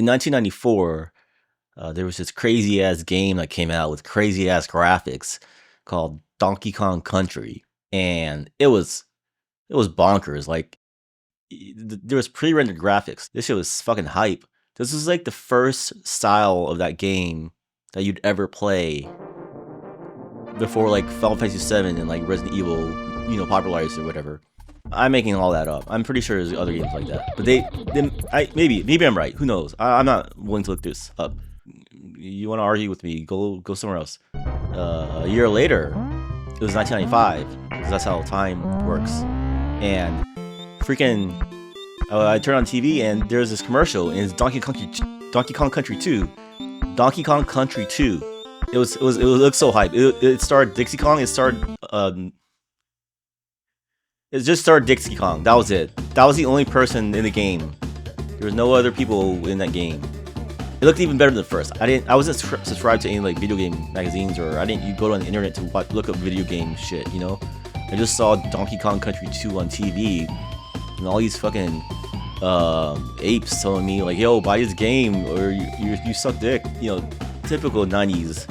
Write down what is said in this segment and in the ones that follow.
in 1994, there was this crazy ass game that came out with crazy ass graphics called Donkey Kong Country, and it was bonkers. Like there was pre-rendered graphics. This shit was fucking hype. This was like the first style of that game that you'd ever play before like Final Fantasy VII and like Resident Evil, popularized or whatever. I'm making all that up. I'm pretty sure there's other games like that, but maybe I'm right. Who knows? I'm not willing to look this up. You want to argue with me? Go somewhere else. A year later, it was 1995 because that's how time works. And freaking, I turned on TV and there's this commercial and it's Donkey Kong Country 2. Donkey Kong Country 2. It looked so hype. It starred Dixie Kong. It just starred Dixie Kong. That was it. That was the only person in the game. There was no other people in that game. It looked even better than the first. I wasn't subscribed to any like video game magazines, or you go on the internet to look up video game shit. I just saw Donkey Kong Country 2 on TV, and all these fucking apes telling me like, "Yo, buy this game or you suck dick." Typical 90s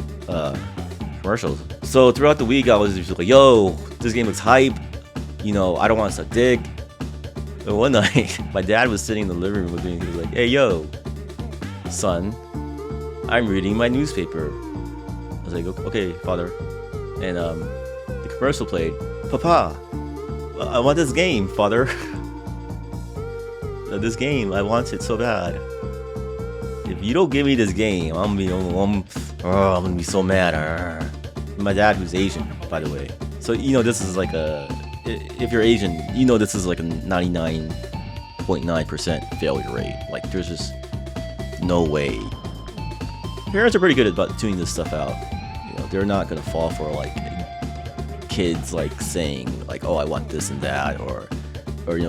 commercials. So throughout the week, I was just like, "Yo, this game looks hype." I don't want to suck dick. But one night, my dad was sitting in the living room with me. He was like, "Hey, yo, son, I'm reading my newspaper." I was like, "Okay, father." And the commercial played. "Papa, I want this game, father." This game, I want it so bad. If you don't give me this game, I'm gonna be so mad. My dad, who's Asian, by the way. So this is like if you're Asian, this is like a 99.9% failure rate. Like there's just no way. Parents are pretty good about tuning this stuff out. They're not gonna fall for like kids like saying like, "Oh, I want this and that," or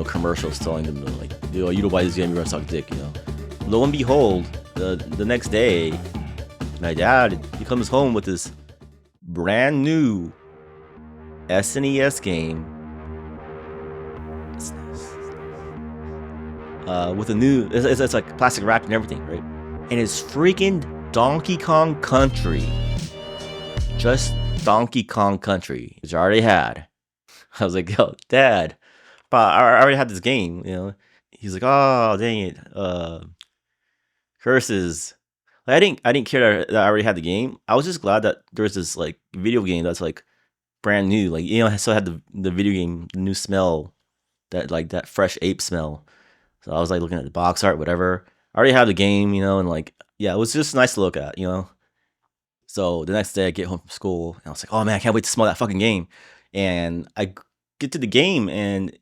commercials telling them like, "You don't buy this game, you're gonna suck dick." Lo and behold, the next day, my dad, he comes home with this brand new SNES game. With a new, it's like plastic wrapped and everything, right? And it's freaking Donkey Kong Country. Just Donkey Kong Country, which I already had. I was like, "Yo, Dad, I already had this game." He's like, "Oh, dang it, curses." Like, I didn't care that I already had the game. I was just glad that there was this like video game that's like brand new. Like I still had the video game, the new smell, that fresh ape smell. So I was like looking at the box art, whatever. I already have the game, and like, yeah, it was just nice to look at, So the next day I get home from school and I was like, "Oh man, I can't wait to smell that fucking game." And I get to the game and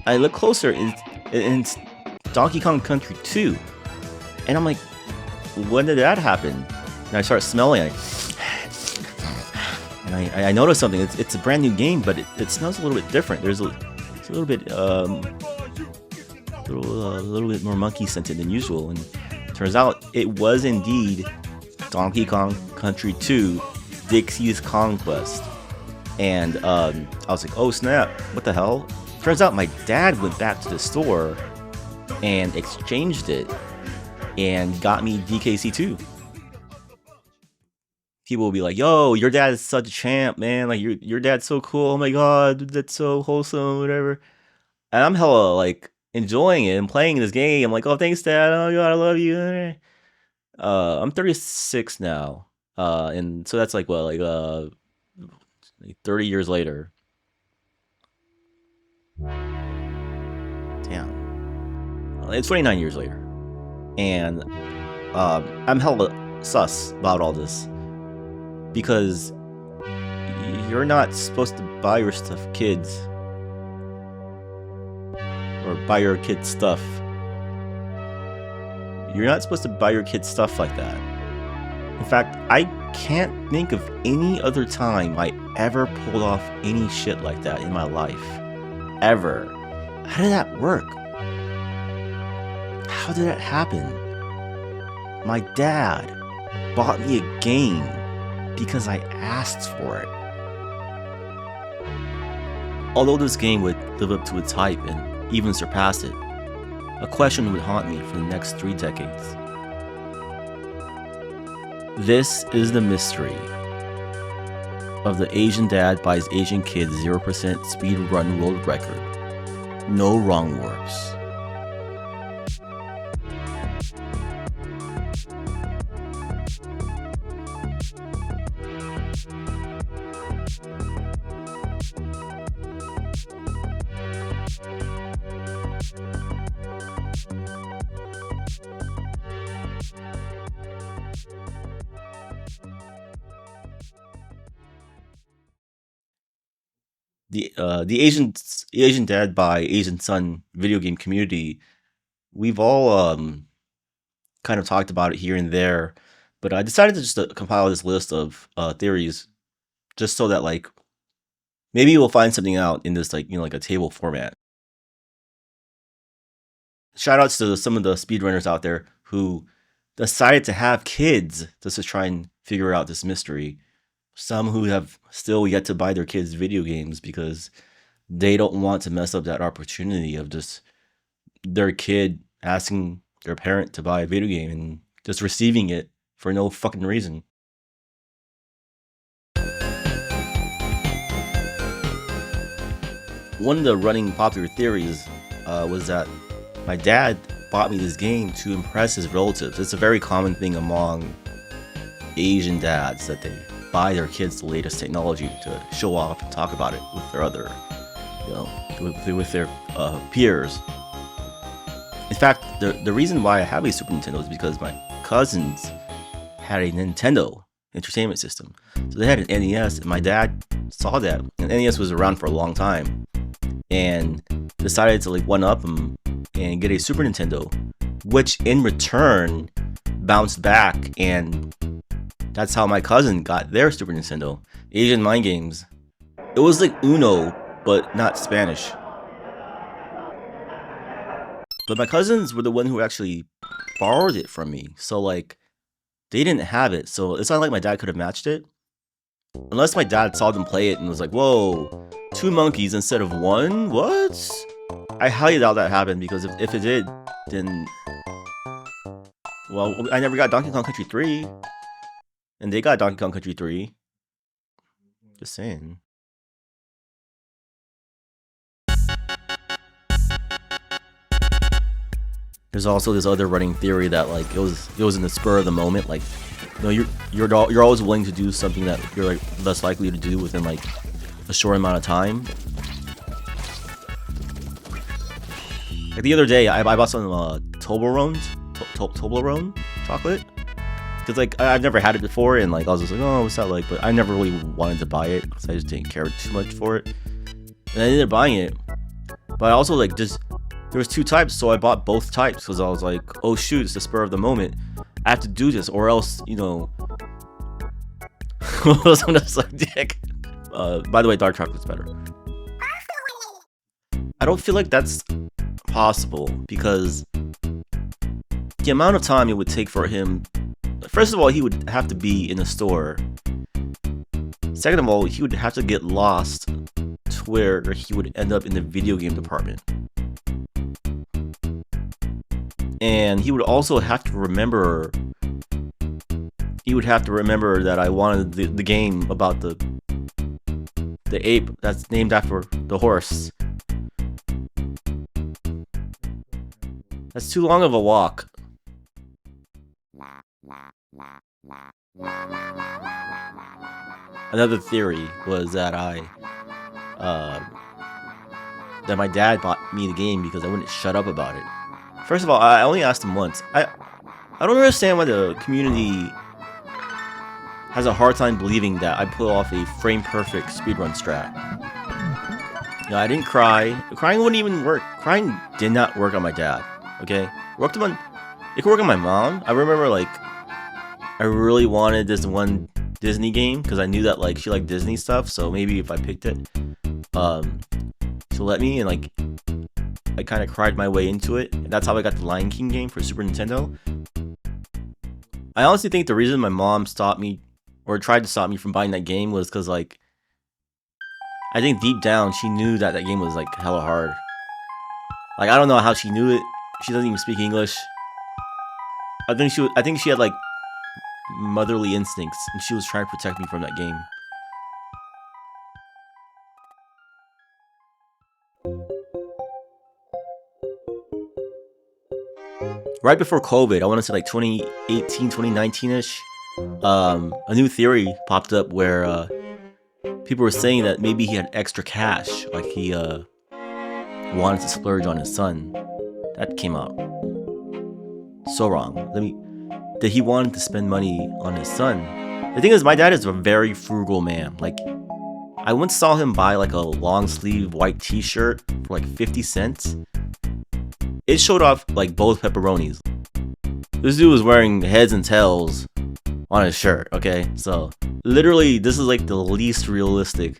I look closer and it's Donkey Kong Country 2. And I'm like, when did that happen? And I start smelling it. And I noticed something. It's a brand new game, but it smells a little bit different. It's a little bit a little bit more monkey scented than usual. And turns out it was indeed Donkey Kong Country 2 Dixie's Conquest. And I was like, "Oh snap, what the hell?" Turns out my dad went back to the store and exchanged it and got me DKC2. People will be like, "Yo, your dad is such a champ, man. Like your dad's so cool. Oh my god, that's so wholesome, whatever." And I'm hella like enjoying it and playing this game. I'm like, "Oh, thanks, Dad. Oh god, I love you." I'm 36 now. And so that's like what, like 30 years later. Damn. It's 29 years later. And I'm hella sus about all this. Because you're not supposed to buy your stuff, kids. Or buy your kids stuff. You're not supposed to buy your kids stuff like that. In fact, I can't think of any other time I ever pulled off any shit like that in my life. Ever. How did that work? How did that happen? My dad bought me a game because I asked for it. Although this game would live up to its hype and even surpass it, a question would haunt me for the next 3 decades. This is the mystery of the Asian dad buys Asian kid 0% speed run world record. No wrong warps. The Asian dad by Asian son video game community, we've all kind of talked about it here and there, but I decided to just compile this list of theories just so that like maybe we'll find something out in this like a table format. Shout outs to some of the speedrunners out there who decided to have kids just to try and figure out this mystery. Some who have still yet to buy their kids video games because they don't want to mess up that opportunity of just their kid asking their parent to buy a video game and just receiving it for no fucking reason. One of the running popular theories was that my dad bought me this game to impress his relatives. It's a very common thing among Asian dads that they buy their kids the latest technology to show off and talk about it with their other, with their peers. In fact, the reason why I have a Super Nintendo is because my cousins had a Nintendo Entertainment System. So they had an NES, and my dad saw that. And NES was around for a long time, and decided to like one-up him and get a Super Nintendo, which in return bounced back, and that's how my cousin got their Super Nintendo. Asian mind games. It was like Uno, but not Spanish. But my cousins were the one who actually borrowed it from me. So like, they didn't have it. So it's not like my dad could have matched it. Unless my dad saw them play it and was like, whoa, 2 monkeys instead of 1? What? I highly doubt that happened, because if it did, then... well, I never got Donkey Kong Country 3. And they got Donkey Kong Country 3. Just saying. There's also this other running theory that like it was in the spur of the moment. Like, you're always willing to do something that you're like less likely to do within like a short amount of time. Like the other day, I bought some Toblerone chocolate. Cause like I've never had it before, and like I was just like, oh, what's that like? But I never really wanted to buy it because I just didn't care too much for it. And I ended up buying it. But I also like just there was 2 types, so I bought both types because I was like, oh shoot, it's the spur of the moment. I have to do this, or else I'm just like dick. By the way, dark chocolate's better. I don't feel like that's possible because the amount of time it would take for him. First of all, he would have to be in a store. Second of all, he would have to get lost to where he would end up in the video game department. And he would also have to remember. He would have to remember that I wanted the game about the ape that's named after the horse. That's too long of a walk. Another theory was that that my dad bought me the game because I wouldn't shut up about it. First of all, I only asked him once. I don't understand why the community has a hard time believing that I pull off a frame-perfect speedrun strat. I didn't cry. Crying wouldn't even work. Crying did not work on my dad. Okay, it could work on my mom. I remember like I really wanted this one Disney game because I knew that like she liked Disney stuff. So maybe if I picked it, she'll let me, and like I kind of cried my way into it. And that's how I got the Lion King game for Super Nintendo. I honestly think the reason my mom stopped me or tried to stop me from buying that game was because like I think deep down she knew that game was like hella hard. Like I don't know how she knew it. She doesn't even speak English. I think she had like motherly instincts, and she was trying to protect me from that game. Right before COVID, I want to say like 2018, 2019-ish, a new theory popped up where people were saying that maybe he had extra cash, like he wanted to splurge on his son. That came out so wrong. That he wanted to spend money on his son. The thing is, my dad is a very frugal man. Like, I once saw him buy like a long sleeve white t-shirt for like 50 cents. It showed off like both pepperonis. This dude was wearing heads and tails on his shirt, okay? So, literally, this is like the least realistic,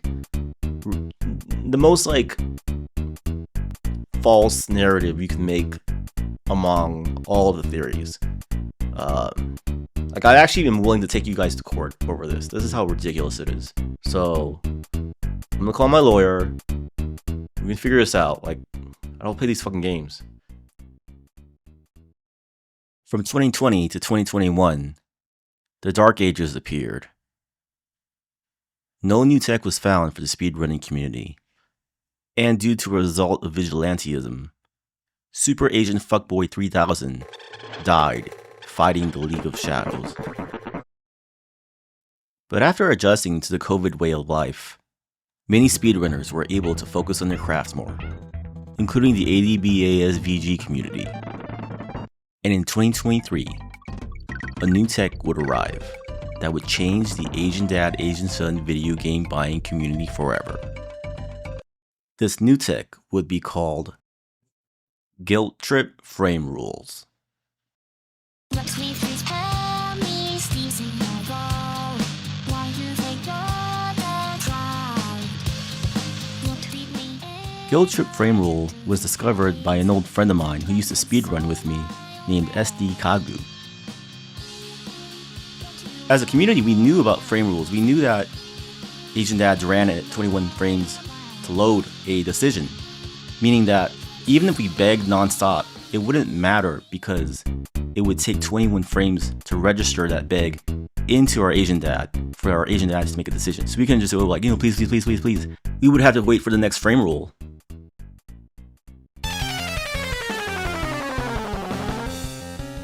the most like false narrative you can make among all of the theories. Like, I actually am willing to take you guys to court over this. This is how ridiculous it is. So, I'm gonna call my lawyer. We can figure this out. Like, I don't play these fucking games. From 2020 to 2021, the Dark Ages appeared. No new tech was found for the speedrunning community. And due to a result of vigilantism, Super Agent Fuckboy 3000 died fighting the League of Shadows. But after adjusting to the COVID way of life, many speedrunners were able to focus on their crafts more, including the ADBASVG community. And in 2023, a new tech would arrive that would change the Asian Dad, Asian Son video game buying community forever. This new tech would be called Guilt Trip Frame Rules. Guilt Trip Frame Rule was discovered by an old friend of mine who used to speedrun with me named SD Kagu. As a community, we knew about frame rules. We knew that Asian dads ran at 21 frames to load a decision, meaning that even if we begged nonstop, it wouldn't matter because it would take 21 frames to register that beg into our Asian dad for our Asian dad to make a decision. So we couldn't just go like, please, please, please, please, please. We would have to wait for the next frame rule.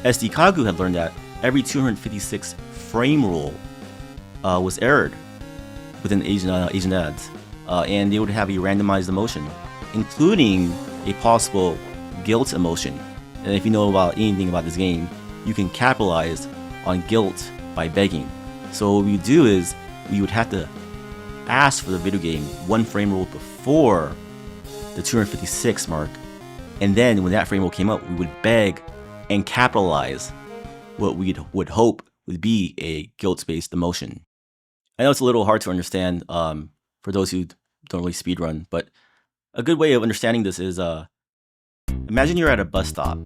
SD Kagu had learned that every 256 frame rule was errored within Asian dads, and they would have a randomized emotion, including a possible guilt emotion. And if you know about anything about this game, you can capitalize on guilt by begging. So what we would do is we would have to ask for the video game one frame rule before the 256 mark, and then when that frame rule came up, we would beg and capitalize what we would hope would be a guilt-based emotion. I know it's a little hard to understand for those who don't really speedrun, but a good way of understanding this is imagine you're at a bus stop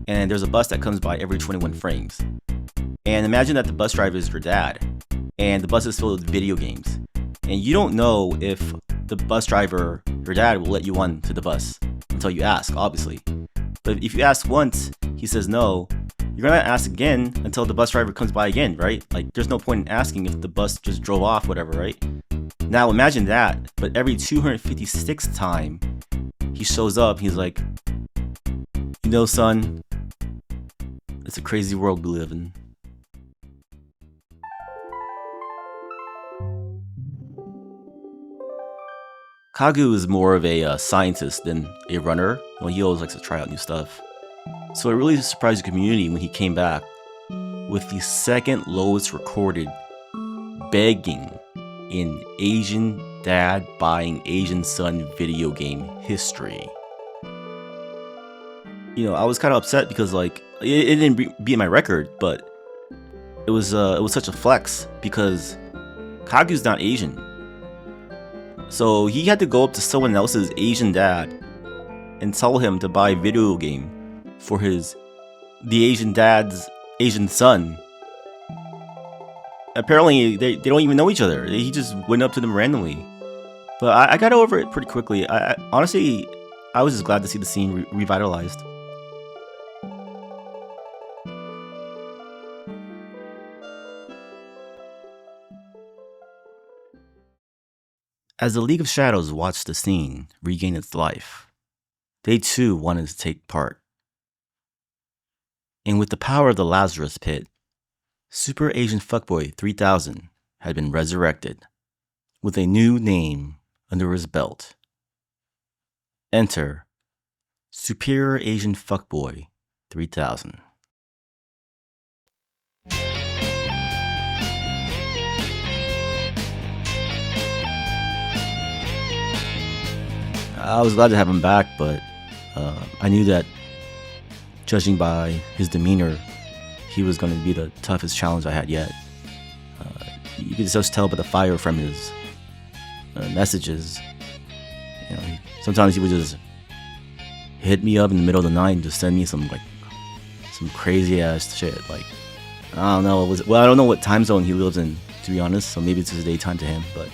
and there's a bus that comes by every 21 frames. And imagine that the bus driver is your dad and the bus is filled with video games. And you don't know if the bus driver, your dad, will let you on to the bus until you ask, obviously. But if you ask once, he says no, you're gonna ask again until the bus driver comes by again, right? Like, there's no point in asking if the bus just drove off, whatever, right? Now imagine that, but every 256th time he shows up, he's like, son, it's a crazy world we live in. Kagu is more of a scientist than a runner. He always likes to try out new stuff. So it really surprised the community when he came back with the second lowest recorded begging in Asian dad buying Asian son video game history. I was kind of upset because it didn't beat my record, but it was such a flex because Kagu's not Asian. So he had to go up to someone else's Asian dad and tell him to buy a video game for the Asian dad's Asian son. Apparently, they don't even know each other. He just went up to them randomly. But I got over it pretty quickly. Honestly, I was just glad to see the scene revitalized. As the League of Shadows watched the scene regain its life, they too wanted to take part. And with the power of the Lazarus Pit, Super Agent Fuckboy 3000 had been resurrected, with a new name under his belt. Enter Superior Agent Fuckboy 3000. I was glad to have him back, but I knew that, judging by his demeanor, he was going to be the toughest challenge I had yet. You could just tell by the fire from his messages. Sometimes he would just hit me up in the middle of the night and just send me some crazy ass shit. Like, I don't know. I don't know what time zone he lives in, to be honest. So maybe it's his daytime to him. But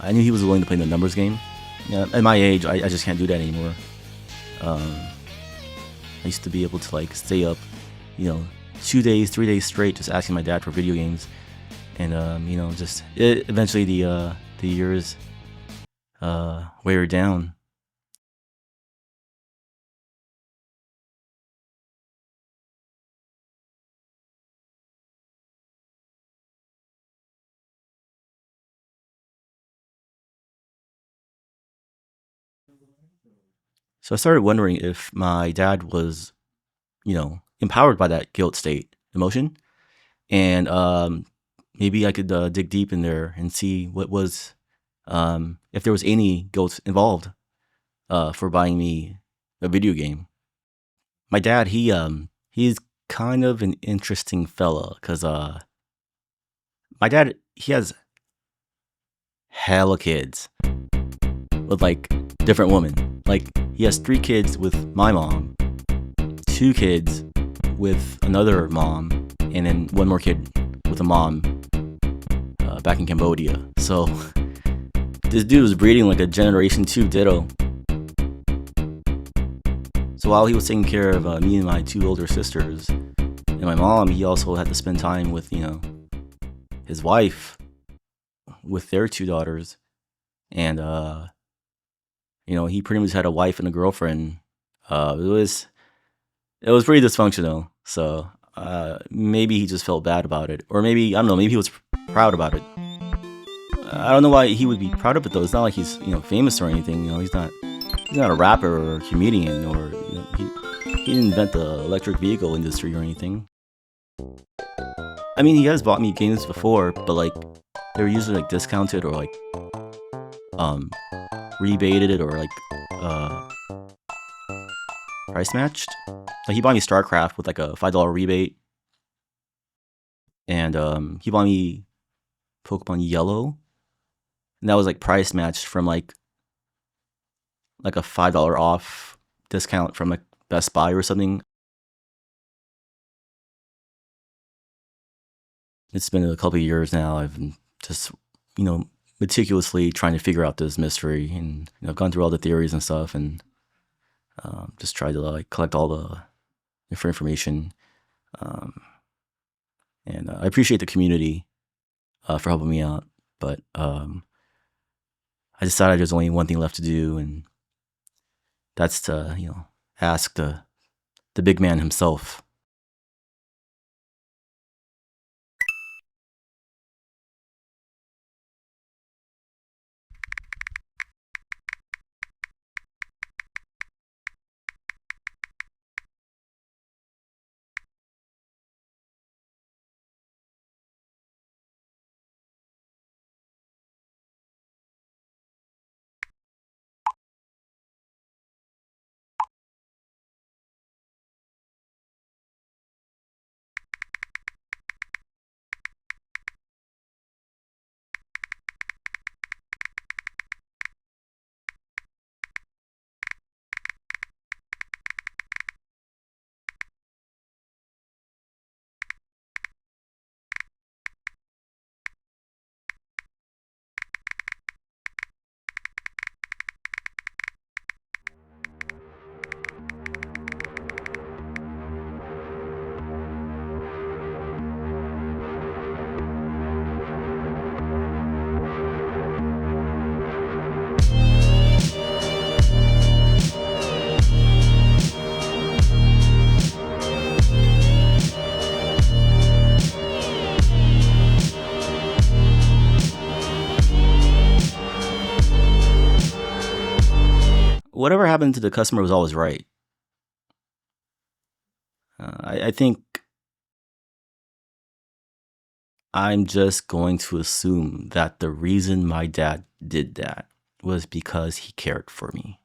I knew he was willing to play the numbers game. At my age, I just can't do that anymore. I used to be able to stay up, 2 days, 3 days straight, just asking my dad for video games, and eventually the years wear down. So I started wondering if my dad was, empowered by that guilt state emotion, and maybe I could dig deep in there and see what was, if there was any guilt involved for buying me a video game. My dad, he's kind of an interesting fella, because my dad, he has hella kids with different women. He has 3 kids with my mom, 2 kids with another mom, and then 1 more kid with a mom back in Cambodia. So this dude was breeding like a generation 2 ditto. So while he was taking care of me and my 2 older sisters and my mom, he also had to spend time with, his wife, with their 2 daughters. And, he pretty much had a wife and a girlfriend. It was pretty dysfunctional. So maybe he just felt bad about it. Or maybe, I don't know, maybe he was proud about it. I don't know why he would be proud of it, though. It's not like he's, famous or anything. He's not a rapper or a comedian, or he didn't invent the electric vehicle industry or anything. I mean, he has bought me games before, but they were usually discounted or rebated or price matched. He bought me StarCraft with a $5 rebate, and he bought me Pokemon Yellow, and that was price matched from a $5 off discount from Best Buy or something. It's been a couple of years now. I've been just, meticulously trying to figure out this mystery, and I've gone through all the theories and stuff, and just tried to collect all the different information. And I appreciate the community for helping me out, but I decided there's only one thing left to do, and that's to ask the big man himself. whatever happened to the customer was always right. I think I'm just going to assume that the reason my dad did that was because he cared for me.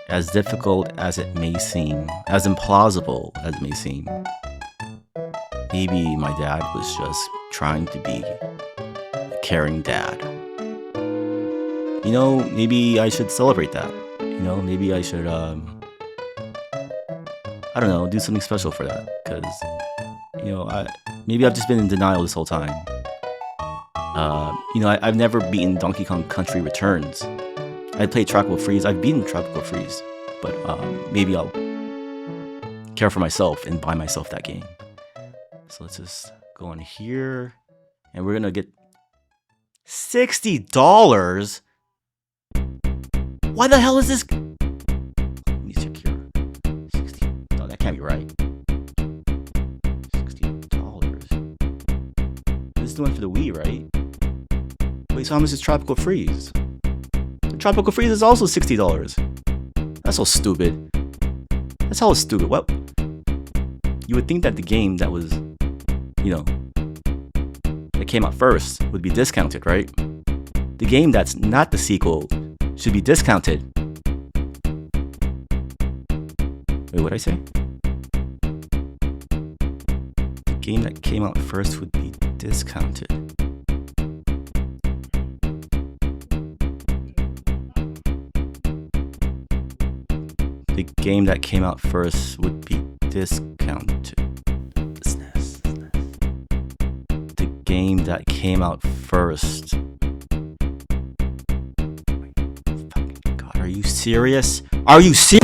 As difficult as it may seem, as implausible as it may seem, maybe my dad was just trying to be a caring dad. Maybe I should celebrate that. Maybe I should, I don't know, do something special for that. Because, maybe I've just been in denial this whole time. I've never beaten Donkey Kong Country Returns. I played Tropical Freeze. I've beaten Tropical Freeze. But maybe I'll care for myself and buy myself that game. So let's just go in here. And we're going to get $60. Why the hell is this? Let me check here. 60. No, that can't be right. $60. This is the one for the Wii, right? Wait, so how much is Tropical Freeze? Tropical Freeze is also $60. That's so stupid. That's hella stupid. What? You would think that the game that was, that came out first would be discounted, right? The game that's not the sequel should be discounted. Wait, what'd I say? The game that came out first would be discounted. The game that came out first would be discounted. The game that came out first. Fucking God, are you serious? Are you serious?